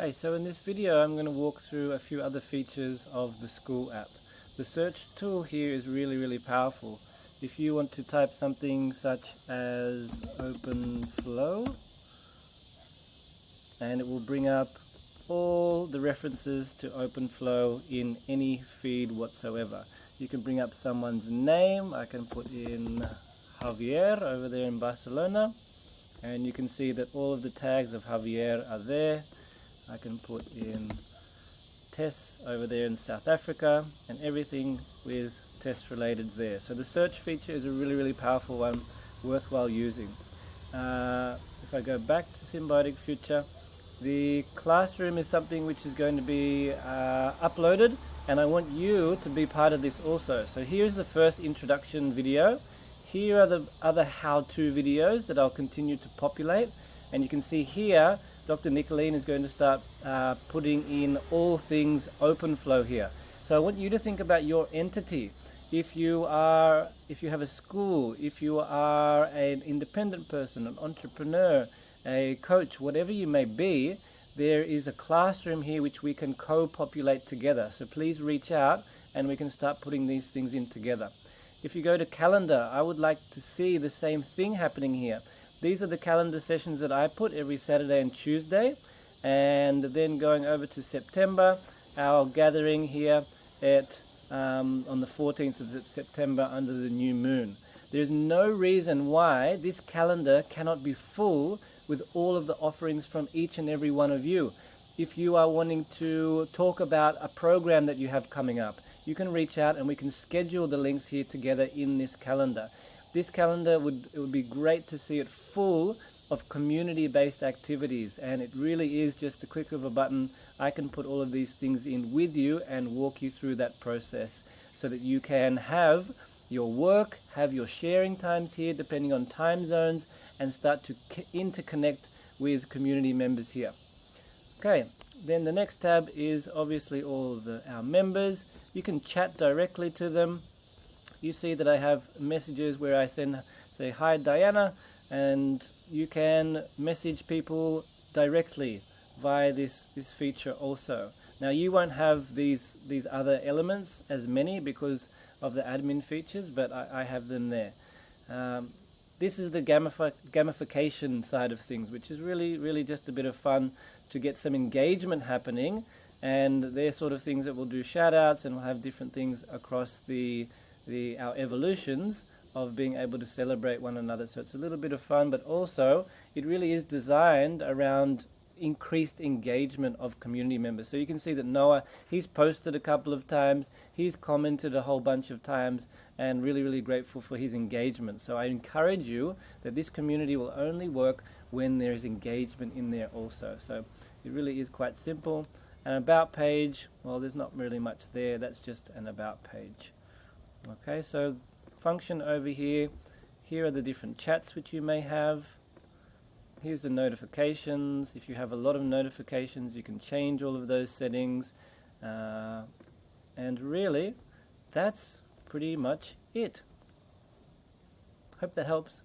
Hey, so in this video I'm going to walk through a few other features of the SKOOL app. The search tool here is really powerful. If you want to type something such as OpenFlow, and it will bring up all the references to OpenFlow in any feed whatsoever. You can bring up someone's name. I can put in Javier over there in Barcelona, and you can see that all of the tags of Javier are there. I can put in Tess over there in South Africa, and everything with Tess related there. So the search feature is a really powerful one, worthwhile using. If I go back to Symbiotic Future, the classroom is something which is going to be uploaded, and I want you to be part of this also. So here's the first introduction video. Here are the other how-to videos that I'll continue to populate, and you can see here Dr. Nicoline is going to start putting in all things OpenFlow here. So I want you to think about your entity. If you have a school, if you are an independent person, an entrepreneur, a coach, whatever you may be, there is a classroom here which we can co-populate together. So please reach out and we can start putting these things in together. If you go to calendar, I would like to see the same thing happening here. These are the calendar sessions that I put every Saturday and Tuesday, and then going over to September, our gathering here at on the 14th of September under the new moon. There's no reason why this calendar cannot be full with all of the offerings from each and every one of you. If you are wanting to talk about a program that you have coming up, you can reach out and we can schedule the links here together in this calendar. This calendar it would be great to see it full of community-based activities, and it really is just the click of a button. I can put all of these things in with you and walk you through that process so that you can have your work, have your sharing times here depending on time zones, and start to interconnect with community members here. Okay, then the next tab is obviously all of our members. You can chat directly to them. You see that I have messages where I say hi Diana, and you can message people directly via this feature also. Now you won't have these other elements as many because of the admin features, but I have them there. This is the gamification side of things, which is really just a bit of fun to get some engagement happening, and they're sort of things that we'll do shout outs, and we'll have different things across our evolutions of being able to celebrate one another. So it's a little bit of fun, but also it really is designed around increased engagement of community members. So you can see that Noah, he's posted a couple of times, he's commented a whole bunch of times, and really grateful for his engagement. So I encourage you that this community will only work when there's engagement in there also. So it really is quite simple. An about page, well, there's not really much there. That's just an about page. Okay, so function over here. Here are the different chats which you may have. Here's the notifications. If you have a lot of notifications, you can change all of those settings. And really, that's pretty much it. Hope that helps.